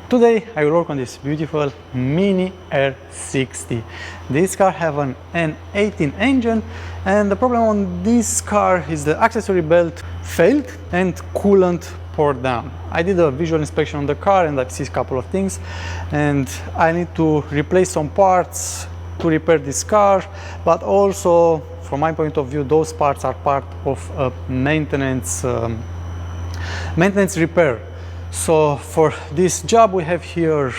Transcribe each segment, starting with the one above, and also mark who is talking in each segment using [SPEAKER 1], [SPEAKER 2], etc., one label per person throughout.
[SPEAKER 1] Today I will work on this beautiful Mini R60. This car have an N18 engine, and the problem on this car is the accessory belt failed and coolant poured down. I did a visual inspection on the car and I've seen a couple of things, and I need to replace some parts to repair this car, but also from my point of view those parts are part of a maintenance repair. So for this job we have here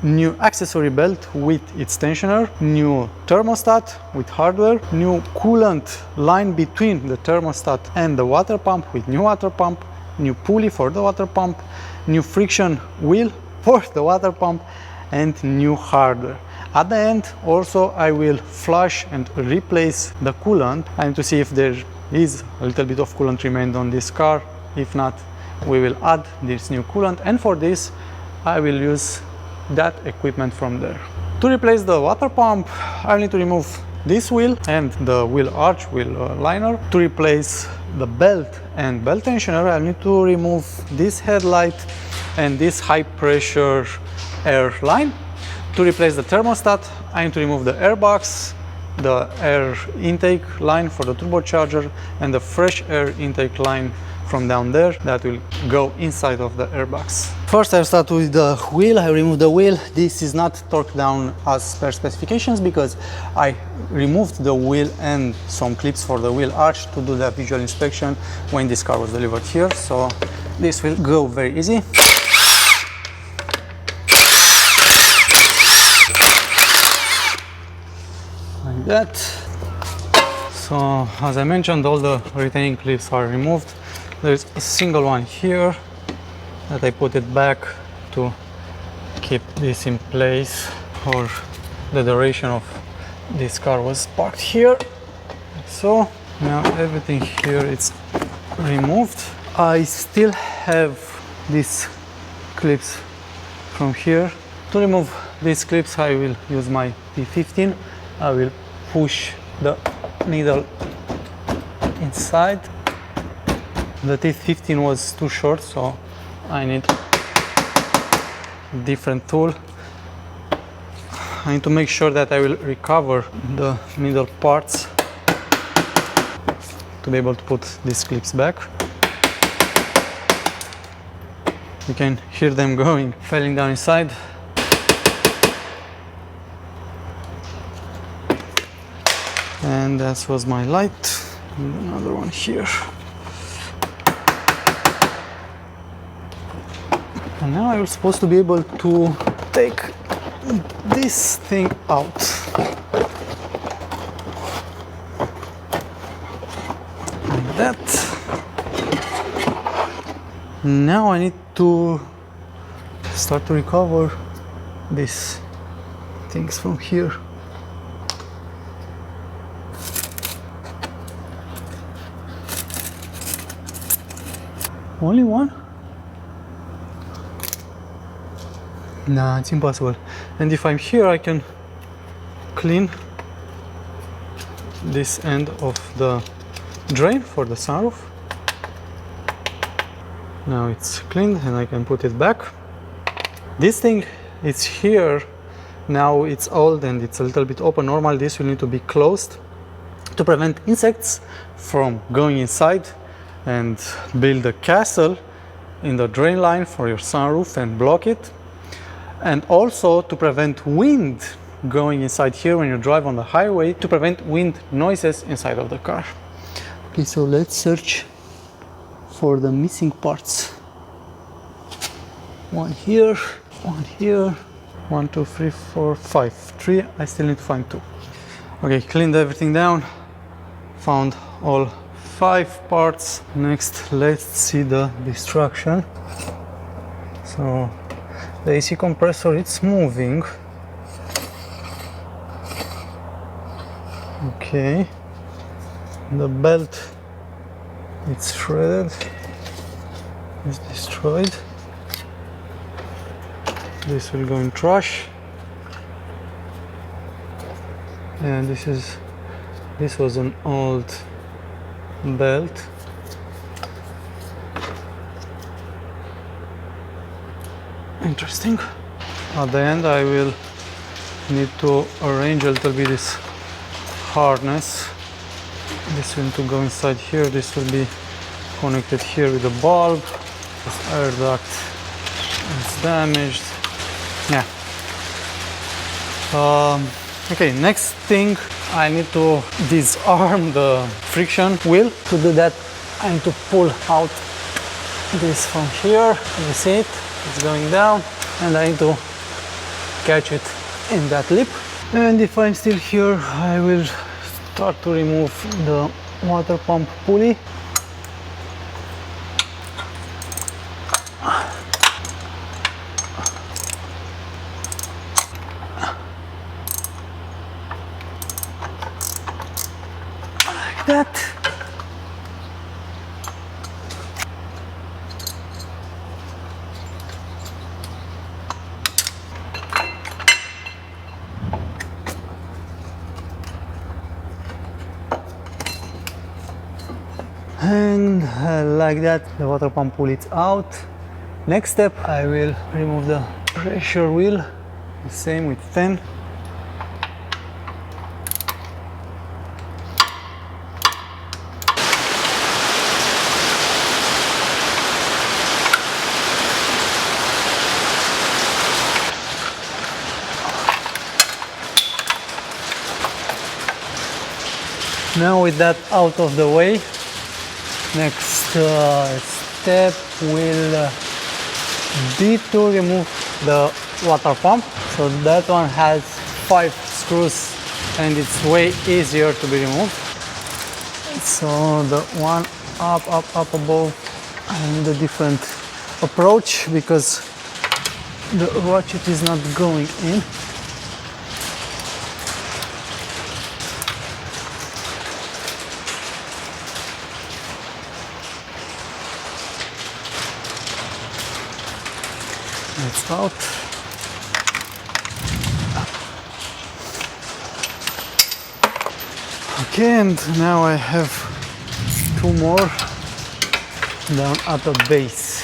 [SPEAKER 1] new accessory belt with its tensioner, new thermostat with hardware, new coolant line between the thermostat and the water pump with new water pump, new pulley for the water pump, new friction wheel for the water pump, and new hardware. At the end also I will flush and replace the coolant. I need to see if there is a little bit of coolant remained on this car. If not, we will add this new coolant, and for this I will use that equipment from there. To replace the water pump I need to remove this wheel and the wheel arch, wheel liner. To replace the belt and belt tensioner I need to remove this headlight and this high pressure air line. To replace the thermostat I need to remove the air box, the air intake line for the turbocharger, and the fresh air intake line from down there that will go inside of the airbox. First I'll start with the wheel. I remove the wheel. This is not torqued down as per specifications because I removed the wheel and some clips for the wheel arch to do the visual inspection when this car was delivered here, so this will go very easy. Like that. So as I mentioned, all the retaining clips are removed. There's a single one here that I put it back to keep this in place for the duration of this car was parked here. So now everything here is removed. I still have these clips from here. To remove these clips I will use my P15. I will push the needle inside. The T15 was too short, so I need a different tool. I need to make sure that I will recover the middle parts to be able to put these clips back. You can hear them going, falling down inside. And that was my light. And another one here. And now I was supposed to be able to take this thing out. Like that. Now I need to start to recover these things from here. Only one? Nah, it's impossible. And if I'm here, I can clean this end of the drain for the sunroof. Now it's cleaned and I can put it back. This thing is here. Now it's old and it's a little bit open. Normally this will need to be closed to prevent insects from going inside and build a castle in the drain line for your sunroof and block it. And also to prevent wind going inside here when you drive on the highway, to prevent wind noises inside of the car. Okay, so let's search for the missing parts. One here, 1, 2, 3, 4, 5. 3, I still need to find 2. Okay, cleaned everything down, found all 5 parts. Next, let's see the destruction. So the AC compressor, it's moving. Okay. The belt, it's shredded. It's destroyed. This will go in trash. And this was an old belt. interesting. At the end I will need to arrange a little bit this harness. This will need to go inside here. This will be connected here with the bulb. This air duct is damaged. Yeah. Okay, next thing, I need to disarm the friction wheel. To do that, I need to pull out this from here. You see it? It's going down, and I need to catch it in that lip. And if I'm still here, I will start to remove the water pump pulley. Like that. And like that, the water pump pulley is out. Next step, I will remove the pressure wheel, the same with 10. Now with that out of the way, next step will be to remove the water pump. So that one has 5 screws and it's way easier to be removed. So the one up above, I need a different approach because the ratchet is not going in. It's out. Okay, and now I have 2 more down at the base.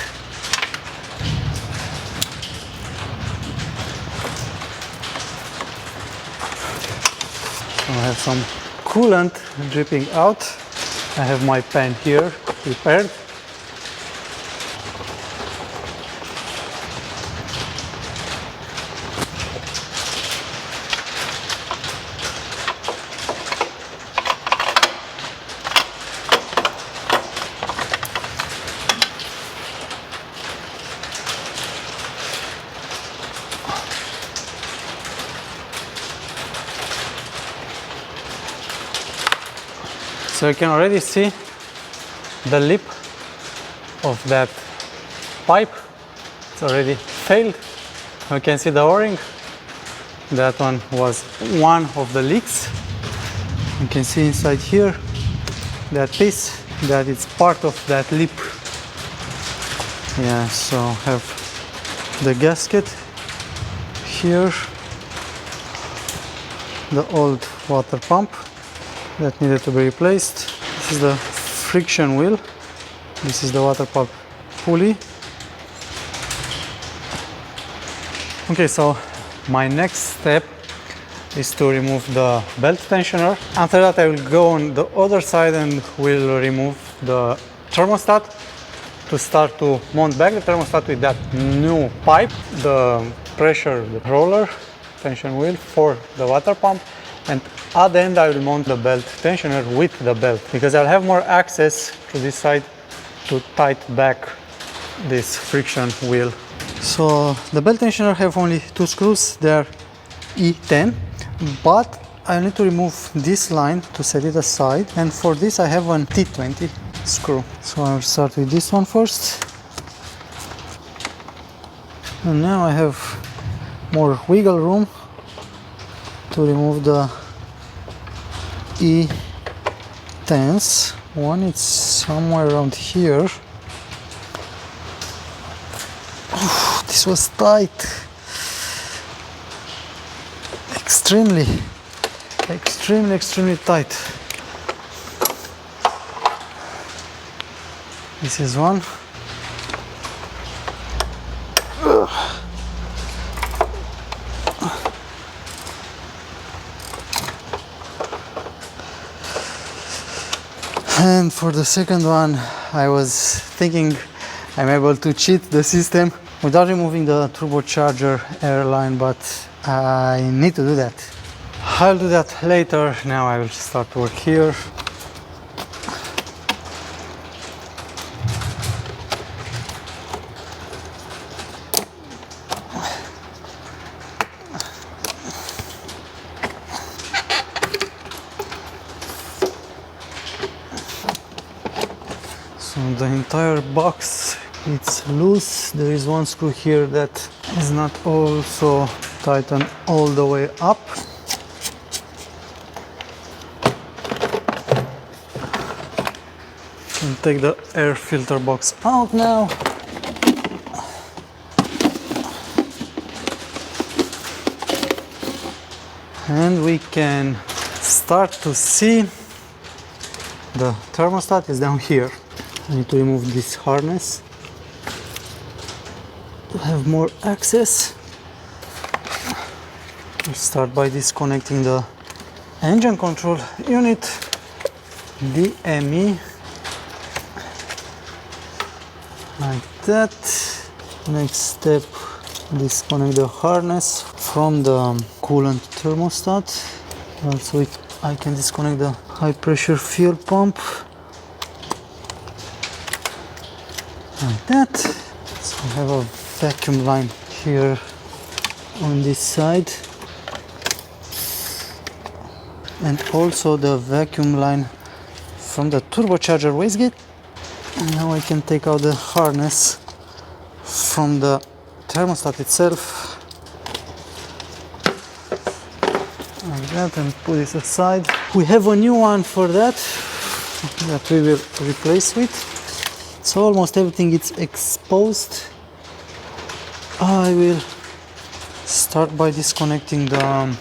[SPEAKER 1] So I have some coolant dripping out. I have my pan here prepared. So you can already see the lip of that pipe. It's already failed. You can see the O-ring. That one was one of the leaks. You can see inside here that piece, that it's part of that lip. Yeah, so have the gasket here, the old water pump that needed to be replaced. This is the friction wheel. This is the water pump pulley. Okay, so my next step is to remove the belt tensioner. After that, I will go on the other side and will remove the thermostat to start to mount back the thermostat with that new pipe, the pressure, the roller, tension wheel for the water pump. And at the end I will mount the belt tensioner with the belt, because I'll have more access to this side to tighten back this friction wheel. So the belt tensioner have only 2 screws, they're E10, but I need to remove this line to set it aside, and for this I have an T20 screw. So I'll start with this one first. And now I have more wiggle room to remove the E10s. One is somewhere around here. Oof, this was tight. Extremely tight. This is one. And for the second one, I was thinking I'm able to cheat the system without removing the turbocharger air line, but I need to do that. I'll do that later. Now I will start work here. So the entire box, it's loose. There is one screw here that is not also tightened all the way up. And take the air filter box out now. And we can start to see the thermostat is down here. I need to remove this harness to have more access. We'll start by disconnecting the engine control unit, DME, like that. Next step, disconnect the harness from the coolant thermostat. Also I can disconnect the high pressure fuel pump, like that. So I have a vacuum line here on this side, and also the vacuum line from the turbocharger wastegate. And now I can take out the harness from the thermostat itself, like that, and put this aside. We have a new one for that we will replace with. So almost everything is exposed. I will start by disconnecting the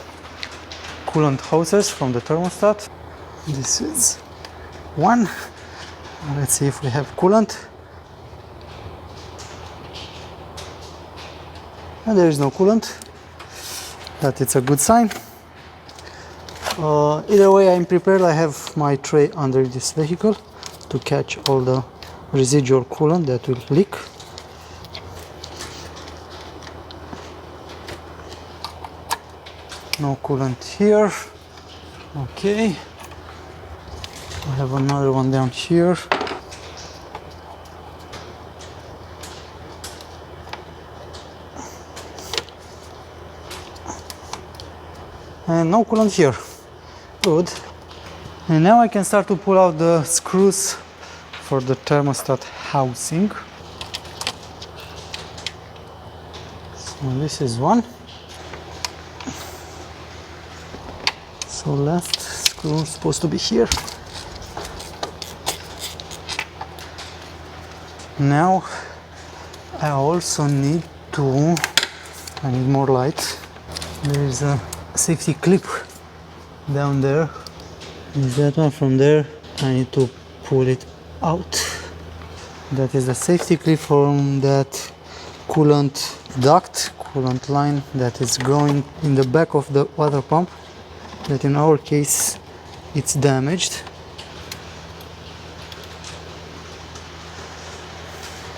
[SPEAKER 1] coolant hoses from the thermostat. This is one. Let's see if we have coolant. And there is no coolant. That it's a good sign. Either way, I'm prepared. I have my tray under this vehicle to catch all the residual coolant that will leak. No coolant here. Okay. I have another one down here. And no coolant here. Good. And now I can start to pull out the screws for the thermostat housing. So this is one. So last screw is supposed to be here. Now I also need more light. There is a safety clip down there. Is that one from there? I need to pull it out. That is the safety clip from that coolant duct, coolant line that is going in the back of the water pump, that in our case it's damaged.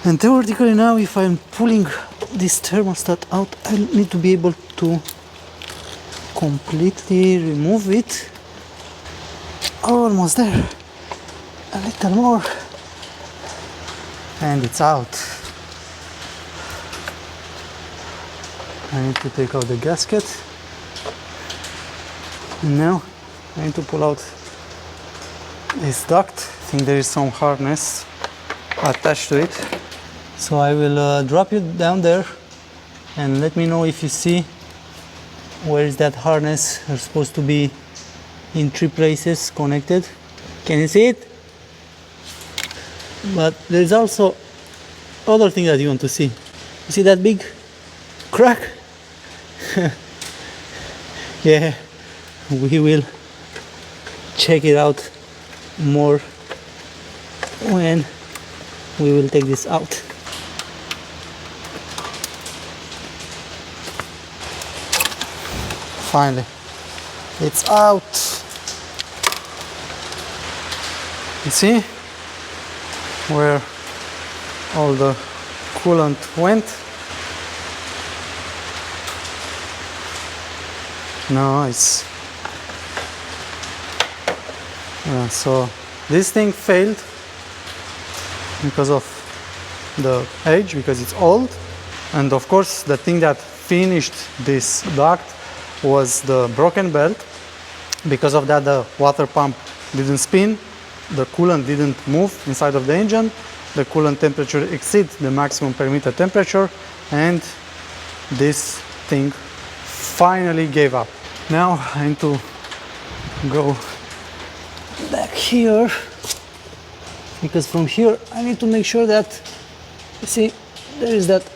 [SPEAKER 1] And theoretically now, if I'm pulling this thermostat out, I need to be able to completely remove it. Almost there. A little more. And it's out. I need to take out the gasket. And now I need to pull out this duct. I think there is some harness attached to it. So I will drop it down there and let me know if you see where is that harness. They're supposed to be in 3 places connected. Can you see it? But there's also other thing that you want to see. You see that big crack? Yeah, we will check it out more when we will take this out. Finally, it's out. You see where all the coolant went? Nice. So this thing failed because of the age, because it's old, and of course the thing that finished this duct was the broken belt. Because of that, the water pump didn't spin, the coolant didn't move inside of the engine, the coolant temperature exceeds the maximum permitted temperature, and this thing finally gave up. Now I need to go back here, because from here I need to make sure that, you see, there is that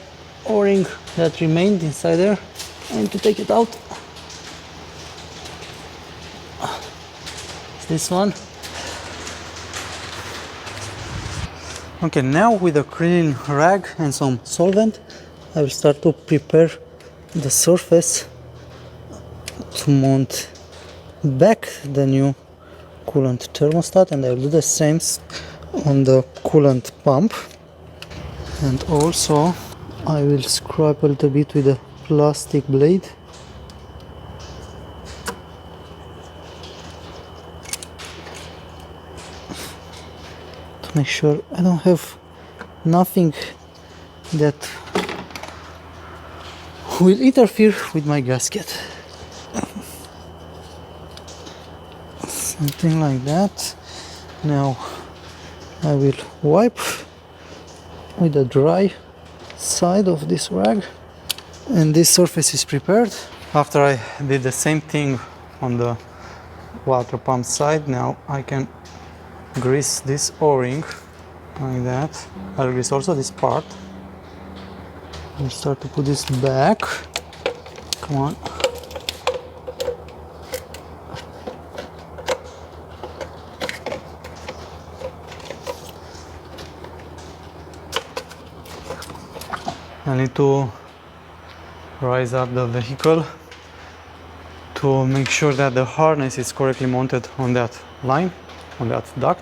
[SPEAKER 1] O-ring that remained inside there. I need to take it out. It's this one. Okay, now with a clean rag and some solvent, I will start to prepare the surface to mount back the new coolant thermostat, and I will do the same on the coolant pump. And also I will scrape a little bit with a plastic blade to make sure I don't have nothing that will interfere with my gasket. Something like that. Now I will wipe with the dry side of this rag, and this surface is prepared. After I did the same thing on the water pump side, now I can grease this O-ring like that. I'll grease also this part. I'll start to put this back. Come on. I need to rise up the vehicle to make sure that the harness is correctly mounted on that line, on that duct.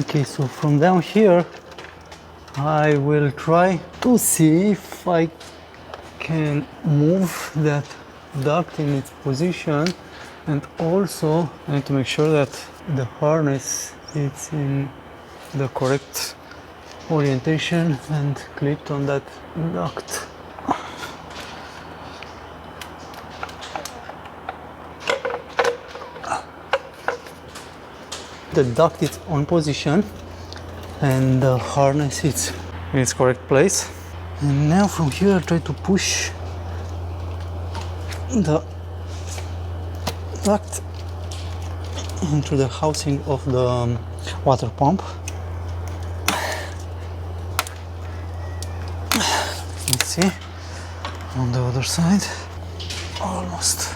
[SPEAKER 1] Okay, so from down here I will try to see if I can move that duct in its position, and also I need to make sure that the harness is in the correct orientation and clipped on that duct. The duct is on position and the harness is in its correct place. And now from here I try to push the duct into the housing of the water pump. Let's see, on the other side, almost.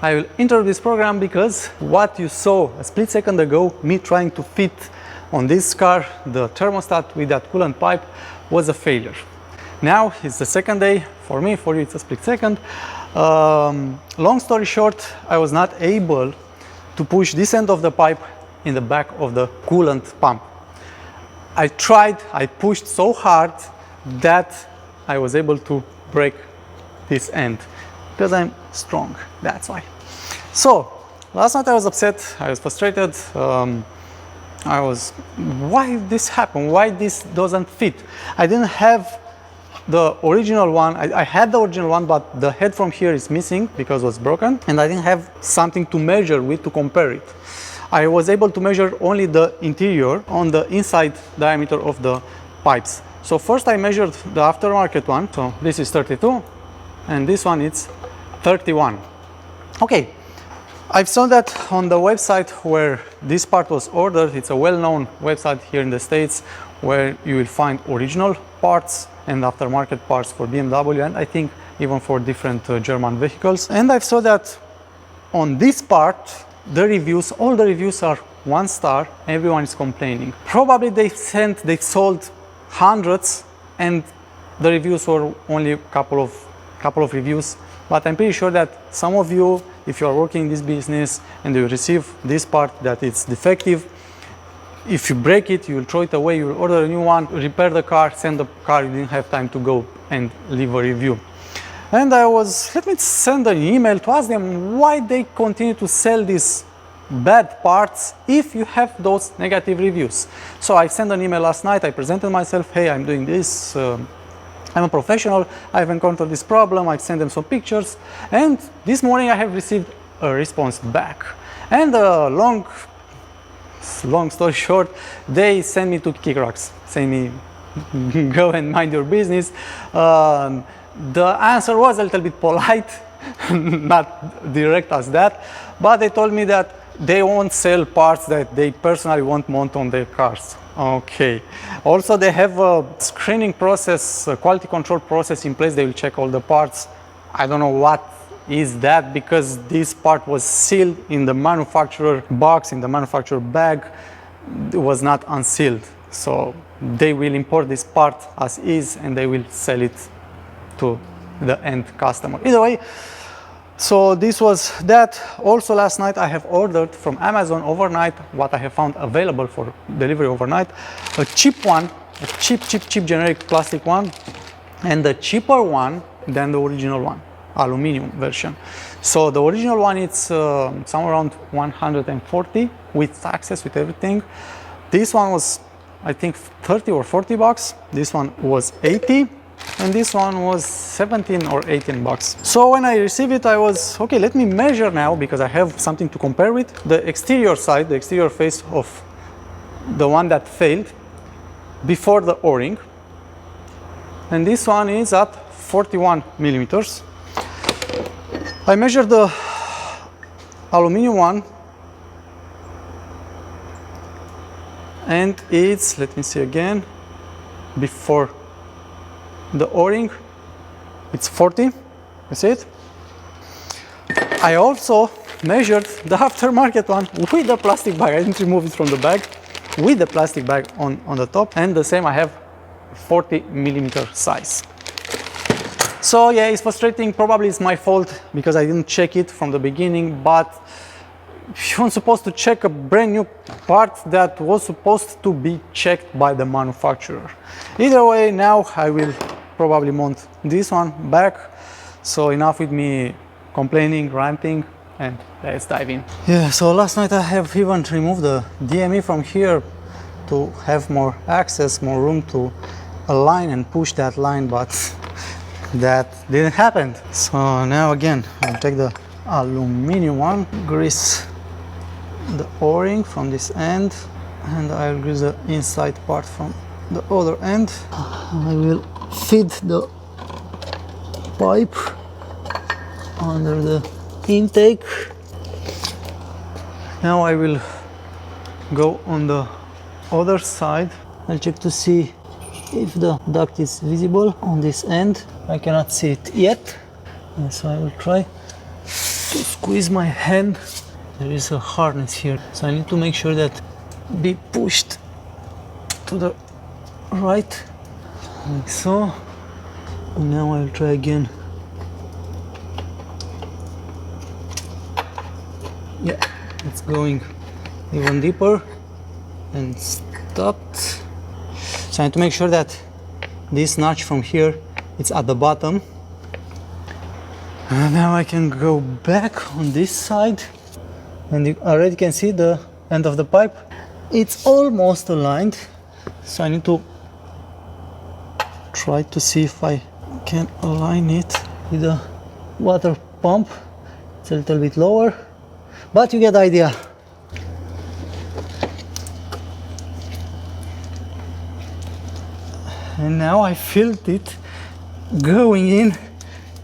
[SPEAKER 1] I will interrupt this program because what you saw a split second ago, me trying to fit on this car the thermostat with that coolant pipe, was a failure. Now it's the second day. For me, for you it's a split second. Long story short, I was not able to push this end of the pipe in the back of the coolant pump. I tried, I pushed so hard that I was able to break this end, because I'm strong, that's why. So last night I was upset, I was frustrated. Why this happened? Why this doesn't fit? I didn't have the original one. I had the original one, but the head from here is missing because it was broken, and I didn't have something to measure with to compare it. I was able to measure only the interior on the inside diameter of the pipes. So first I measured the aftermarket one. So this is 32 and this one is 31. Okay, I saw that on the website where this part was ordered. It's a well-known website here in the States where you will find original parts and aftermarket parts for BMW, and I think even for different German vehicles. And I saw that on this part, the reviews, all the reviews are 1 star, everyone is complaining. Probably they sold hundreds and the reviews were only a couple of reviews. But I'm pretty sure that some of you, if you are working in this business and you receive this part that it's defective, if you break it, you will throw it away, you will order a new one, repair the car, send the car, you didn't have time to go and leave a review. And let me send an email to ask them why they continue to sell these bad parts if you have those negative reviews. So I sent an email last night, I presented myself, hey, I'm doing this, I'm a professional, I've encountered this problem, I've sent them some pictures, and this morning I have received a response back. And long story short, they sent me to kick rocks, saying me, go and mind your business. The answer was a little bit polite, not direct as that, but they told me that they won't sell parts that they personally won't mount on their cars. Okay. Also, they have a screening process, a quality control process in place. They will check all the parts. I don't know what is that, because this part was sealed in the manufacturer box, in the manufacturer bag. It was not unsealed. So they will import this part as is and they will sell it to the end customer. Either way, so this was that. Also last night I have ordered from Amazon overnight what I have found available for delivery overnight. A cheap one, a cheap generic plastic one, and a cheaper one than the original one, aluminum version. So the original one, it's somewhere around 140 with taxes, with everything. This one was, I think, 30 or 40 bucks. This one was 80. And this one was 17 or 18 bucks. So when I received it, I was, okay, let me measure now, because I have something to compare with. The exterior side, the exterior face of the one that failed before the O-ring. And this one is at 41 millimeters. I measured the aluminum one, and it's, let me see again, before the O-ring, it's 40, you see it? I also measured the aftermarket one with the plastic bag. I didn't remove it from the bag, with the plastic bag on the top, and the same, I have 40 millimeter size. So yeah, it's frustrating. Probably it's my fault because I didn't check it from the beginning, but you weren't supposed to check a brand new part that was supposed to be checked by the manufacturer. Either way, now I will probably mount this one back. So enough with me complaining, ranting, and let's dive in. Yeah, so last night I have even removed the DME from here to have more access, more room to align and push that line, but that didn't happen. So now again, I'll take the aluminum one, grease the O-ring from this end, and I'll grease the inside part from the other end. I will feed the pipe under the intake. Now I will go on the other side. I'll check to see if the duct is visible on this end. I cannot see it yet, so I will try to squeeze my hand. There is a harness here, so I need to make sure that be pushed to the right, like so. And now I'll try again. Yeah, it's going even deeper and stopped. So I need to make sure that this notch from here, it's at the bottom. And now I can go back on this side, and you already can see the end of the pipe. It's almost aligned, so I need to try to see if I can align it with the water pump. It's a little bit lower, but you get the idea. And now I felt it going in.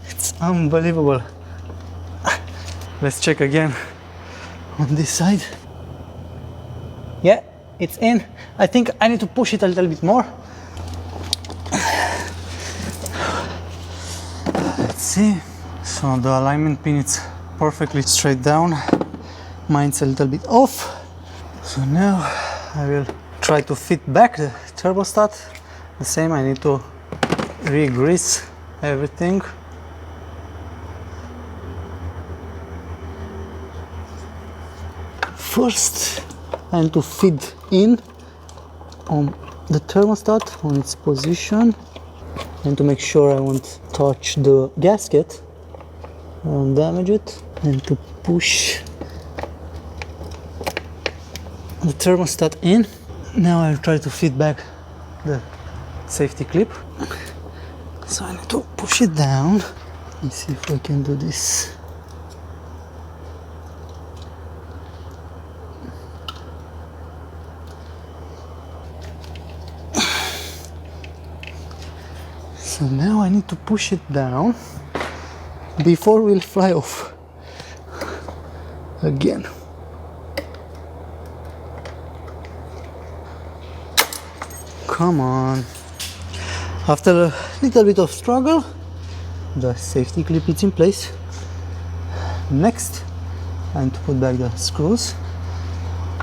[SPEAKER 1] It's unbelievable. Let's check again on this side. Yeah, it's in. I think I need to push it a little bit more. Let's see. So the alignment pin is perfectly straight down. Mine's a little bit off. So now I will try to fit back the thermostat. The same, I need to re-grease everything. First, I need to feed in on the thermostat on its position, and to make sure I won't touch the gasket, I won't damage it, and to push the thermostat in. Now I'll try to fit back the safety clip. So I need to push it down. Let's see if I can do this. So now I need to push it down before we'll fly off again. Come on. After a little bit of struggle, the safety clip is in place. Next, I need to put back the screws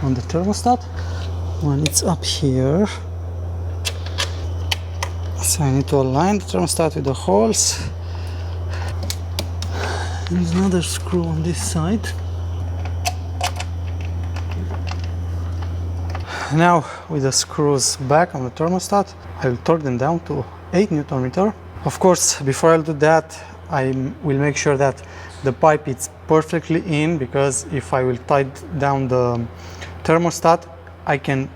[SPEAKER 1] on the thermostat. When it's up here, so I need to align the thermostat with the holes. There's another screw on this side. Now, with the screws back on the thermostat, I will torque them down to 8 Newton meter. Of course, before I'll do that, I will make sure that the pipe is perfectly in, because if I will tighten down the thermostat, I can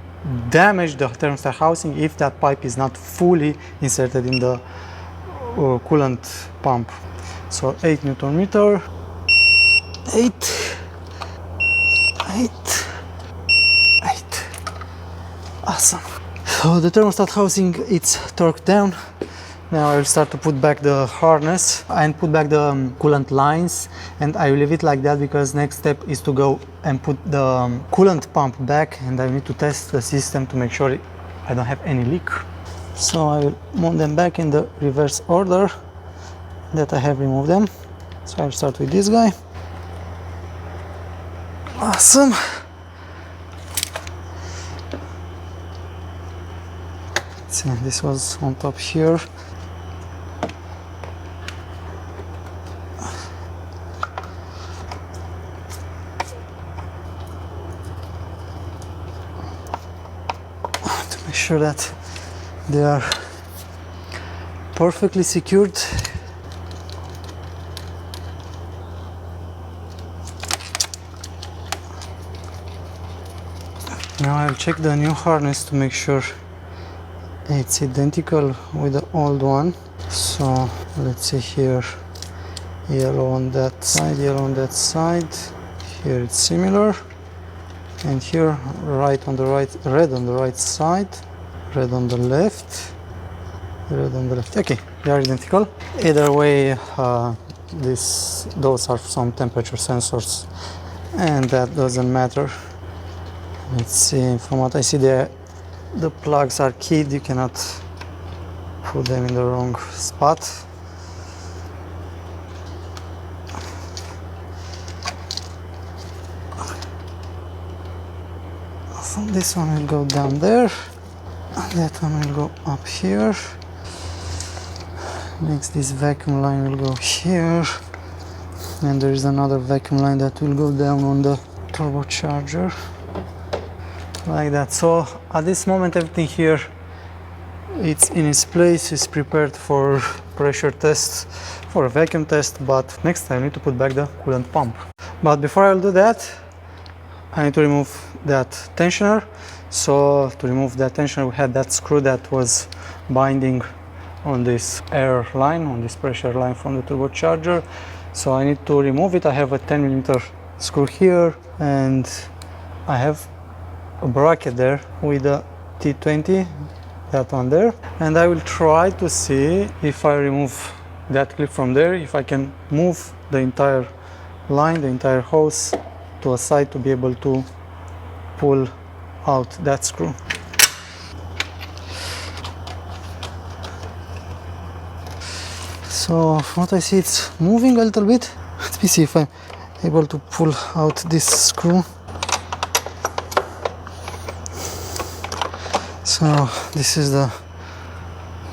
[SPEAKER 1] damage the thermostat housing if that pipe is not fully inserted in the coolant pump. So 8 Newton meter, 8, 8, 8. Awesome. So the thermostat housing is torqued down. Now I will start to put back the harness and put back the coolant lines, and I will leave it like that because next step is to go and put the coolant pump back, and I need to test the system to make sure I don't have any leak. So I will mount them back in the reverse order that I have removed them. So I'll start with this guy. Awesome. See, this was on top here. To make sure that they are perfectly secured. Now I'll check the new harness to make sure it's identical with the old one. So let's see here, yellow on that side, yellow on that side. Here it's similar, and here right on the right, red on the right side, red on the left, red on the left. Okay, they are identical. Either way, those are some temperature sensors, and that doesn't matter. Let's see, from what I see there, the plugs are keyed, you cannot put them in the wrong spot. So this one will go down there, and that one will go up here. Next, this vacuum line will go here, and there is another vacuum line that will go down on the turbocharger. Like that. So at this moment everything here, it's in its place, it's prepared for pressure test, for a vacuum test, but next I need to put back the coolant pump. But before I'll do that, I need to remove that tensioner. So to remove that tensioner, we had that screw that was binding on this air line, on this pressure line from the turbocharger. So I need to remove it. I have a 10mm screw here, and I have a bracket there with a T20, that one there, and I will try to see if I remove that clip from there, if I can move the entire line, the entire hose to a side to be able to pull out that screw. So from what I see, it's moving a little bit. Let me see if I'm able to pull out this screw. So this is the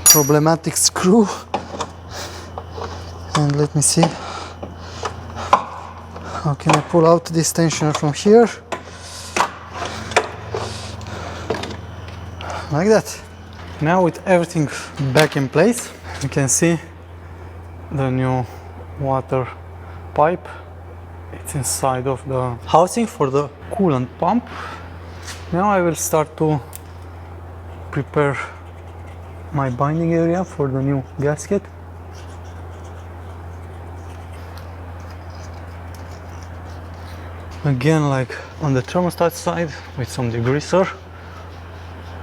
[SPEAKER 1] problematic screw, and let me see how can I pull out this tensioner from here, like that. Now with everything back in place, you can see the new water pipe. It's inside of the housing for the coolant pump. Now I will start to prepare my binding area for the new gasket. Again, like on the thermostat side, with some degreaser,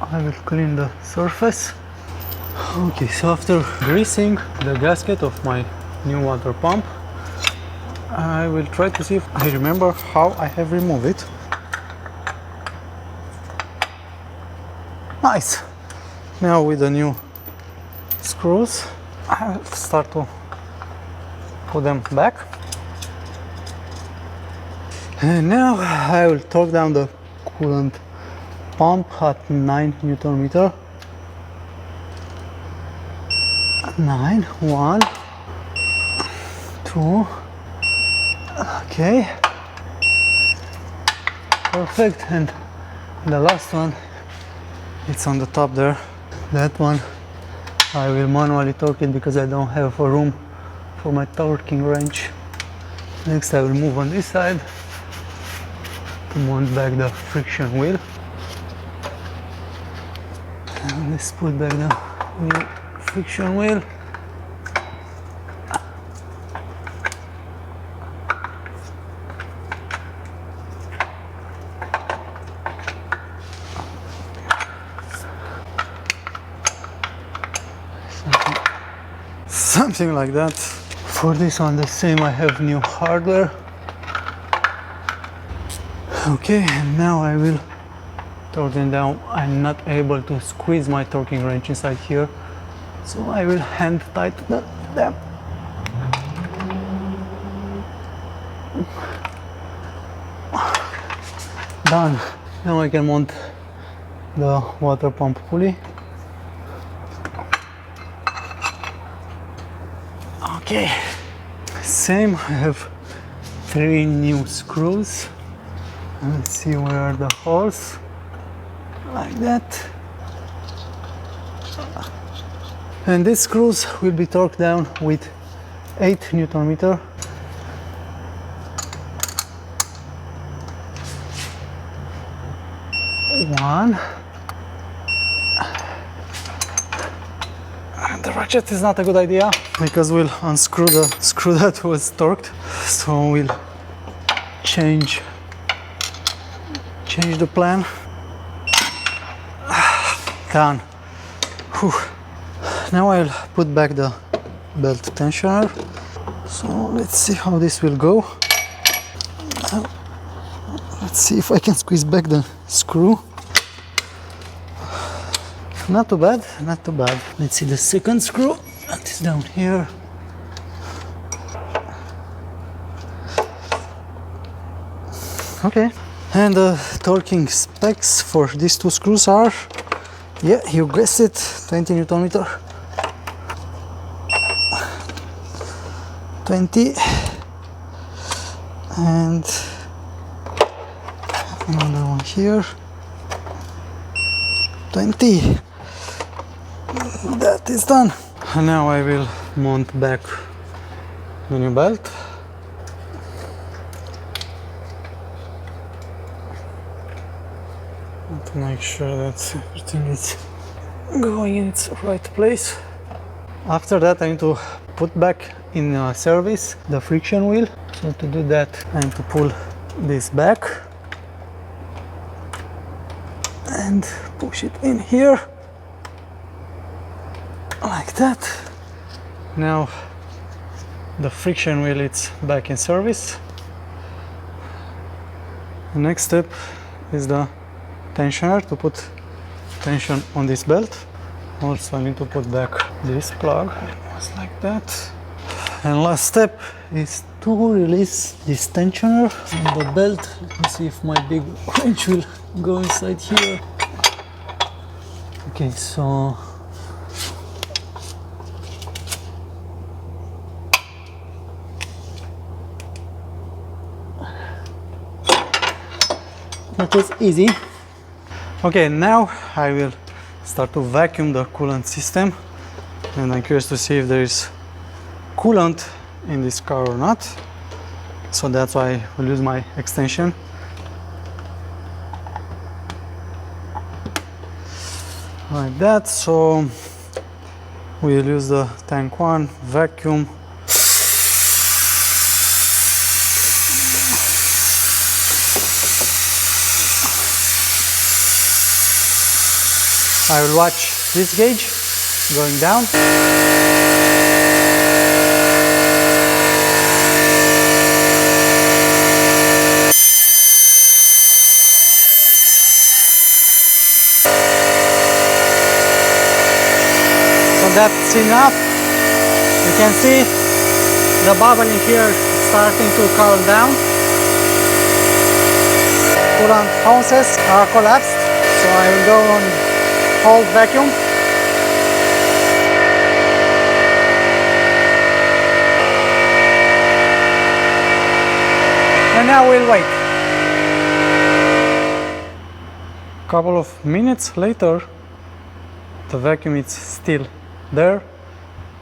[SPEAKER 1] I will clean the surface. Okay, so after greasing the gasket of my new water pump, I will try to see if I remember how I have removed it. Nice! Now with the new screws, I will start to put them back. And now I will torque down the coolant pump at 9 Newton meter. 9, 1, 2, okay, perfect. And the last one, it's on the top there. That one I will manually torque it because I don't have a room for my torquing wrench. Next I will move on this side to mount back the friction wheel. And let's put back the new friction wheel. Something like that. For this one the same, I have new hardware. Okay, and now I will torque them down. I'm not able to squeeze my torquing wrench inside here, so I will hand tighten them. Done. Now I can mount the water pump pulley. Okay, same, I have 3 new screws. Let's see where are the holes, like that. And these screws will be torqued down with 8 Newton meter. One. The ratchet is not a good idea because we'll unscrew the screw that was torqued. So we'll change the plan. Done. Whew. Now I'll put back the belt tensioner. So let's see how this will go. Let's see if I can squeeze back the screw. Not too bad, not too bad. Let's see the second screw. That is down here. Okay. And the torquing specs for these 2 screws are, yeah, you guessed it, 20 Newton meter. 20. And another one here. 20. That is done. And now I will mount back the new belt. To make sure that everything is going in its right place. After that I need to put back in service the friction wheel. So to do that I need to pull this back and push it in here like that. Now the friction wheel is back in service. The next step is the tensioner to put tension on this belt. Also I need to put back this plug, just like that. And last step is to release this tensioner on the belt. Let me see if my big wrench will go inside here. Okay, so that was easy. Okay, now I will start to vacuum the coolant system, and I'm curious to see if there is coolant in this car or not. So that's why I will use my extension. Like that. So we'll use the tank 1 vacuum. I will watch this gauge going down. So that's enough. You can see the bubbling here starting to calm down. Coolant hoses are collapsed, so I will go on hold vacuum. And now we'll wait. A couple of minutes later, the vacuum is still there,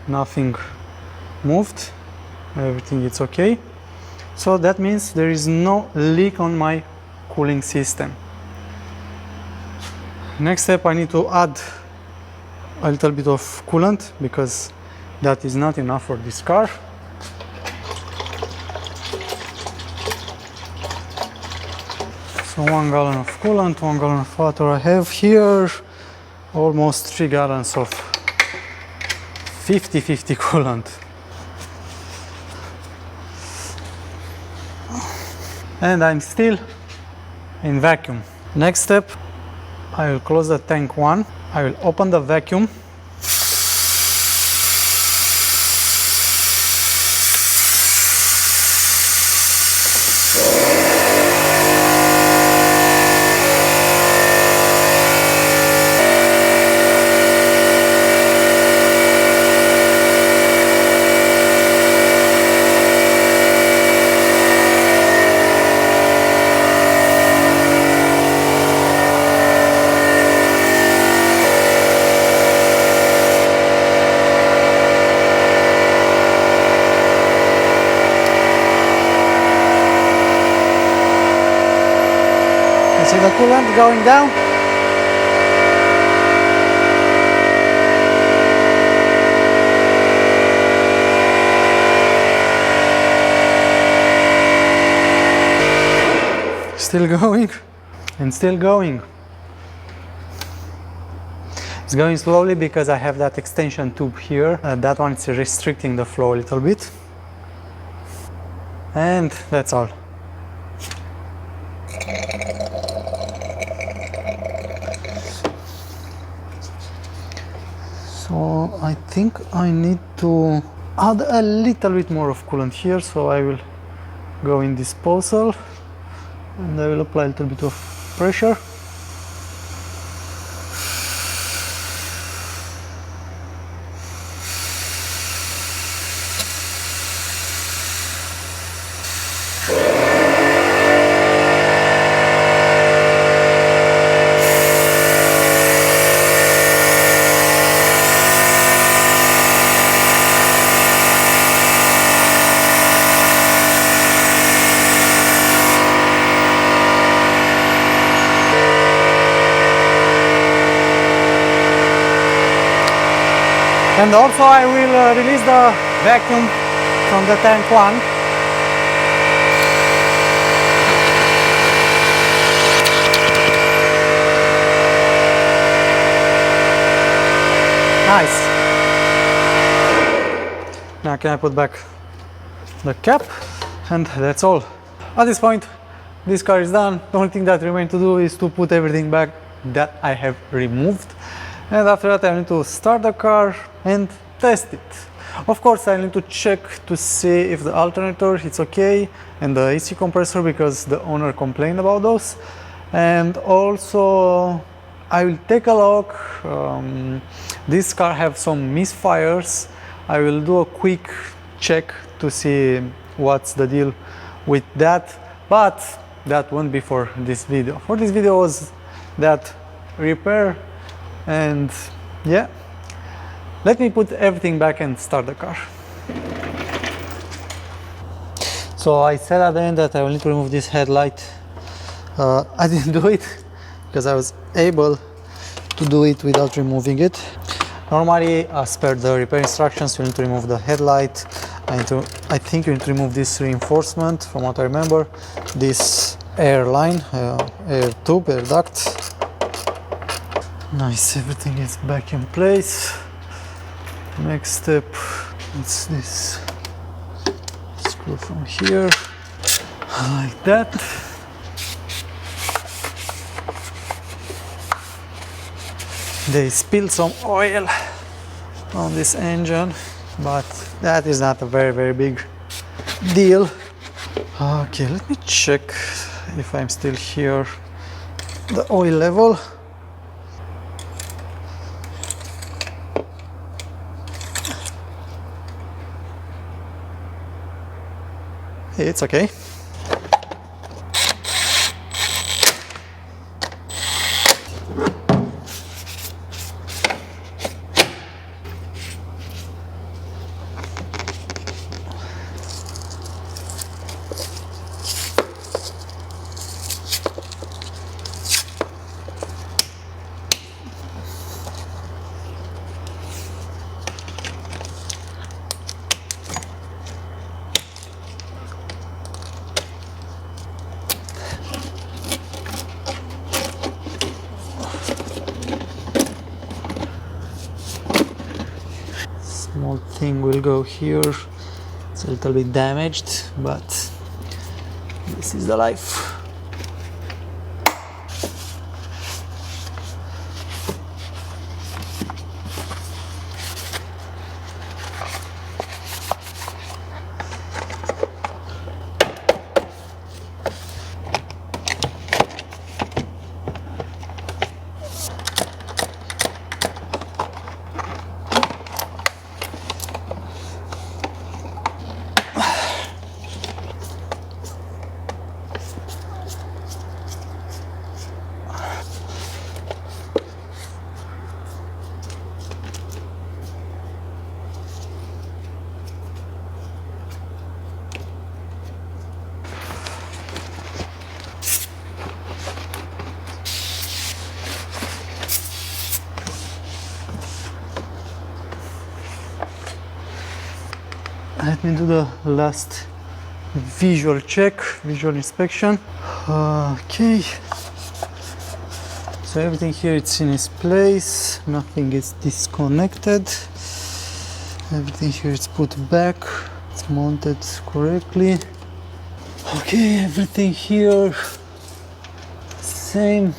[SPEAKER 1] nothing moved, everything is okay. So that means there is no leak on my cooling system. Next step, I need to add a little bit of coolant because that is not enough for this car. So 1 gallon of coolant, 1 gallon of water. I have here almost 3 gallons of 50-50 coolant. And I'm still in vacuum. Next step, I will close the tank 1. I will open the vacuum. See the coolant going down? Still going and still going. It's going slowly because I have that extension tube here. That one is restricting the flow a little bit. And that's all. So I think I need to add a little bit more of coolant here, so I will go in disposal and I will apply a little bit of pressure. And also I will release the vacuum from the tank 1. Nice. Now can I put back the cap, and that's all. At this point this car is done. The only thing that remains to do is to put everything back that I have removed. And after that I need to start the car and test it. Of course I need to check to see if the alternator is okay and the AC compressor, because the owner complained about those. And also I will take a look. This car have some misfires. I will do a quick check to see what's the deal with that, but that won't be for this video. For this video was that repair, and yeah, let me put everything back and start the car. So I said at the end that I will need to remove this headlight. I didn't do it because I was able to do it without removing it. Normally, as per the repair instructions, you need to remove the headlight. I think you need to remove this reinforcement, from what I remember, this air line, air tube, air duct. Nice, everything is back in place. Next step, it's this screw from here, like that. They spilled some oil on this engine, but that is not a very big deal. Okay, let me check if I'm still here. The oil level. It's okay. Small thing will go here. It's a little bit damaged, but this is the life. Let me do the last visual check, visual inspection. Okay, so everything here it's in its place, nothing is disconnected, everything here is put back, it's mounted correctly. Okay, everything here same,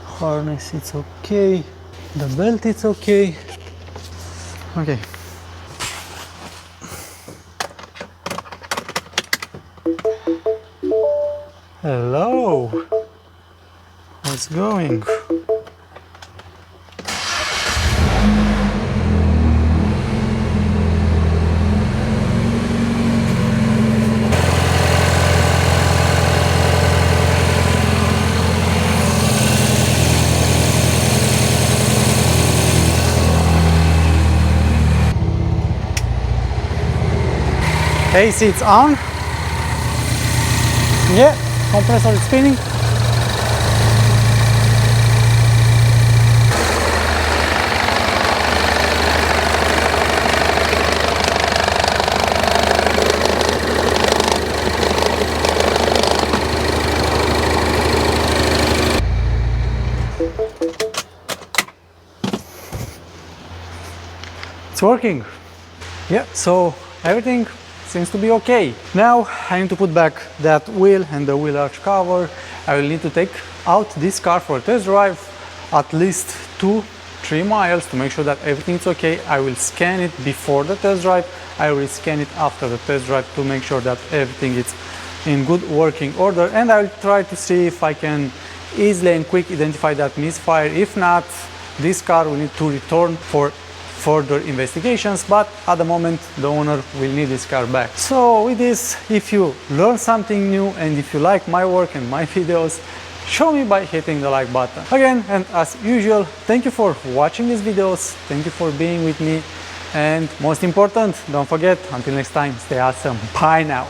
[SPEAKER 1] harness it's okay, the belt it's okay. Okay. Hello, how's it going? AC it's on. Yeah. Compressor is spinning. It's working. Yeah, so everything seems to be okay. Now I need to put back that wheel and the wheel arch cover. I will need to take out this car for a test drive at least 2-3 miles to make sure that everything is okay. I will scan it before the test drive. I will scan it after the test drive to make sure that everything is in good working order, and I will try to see if I can easily and quick identify that misfire. If not, this car will need to return for further investigations, but at the moment the owner will need this car back. So with this, if you learn something new and if you like my work and my videos, show me by hitting the like button. Again, and as usual, thank you for watching these videos, thank you for being with me, and most important, don't forget, until next time, stay awesome. Bye now.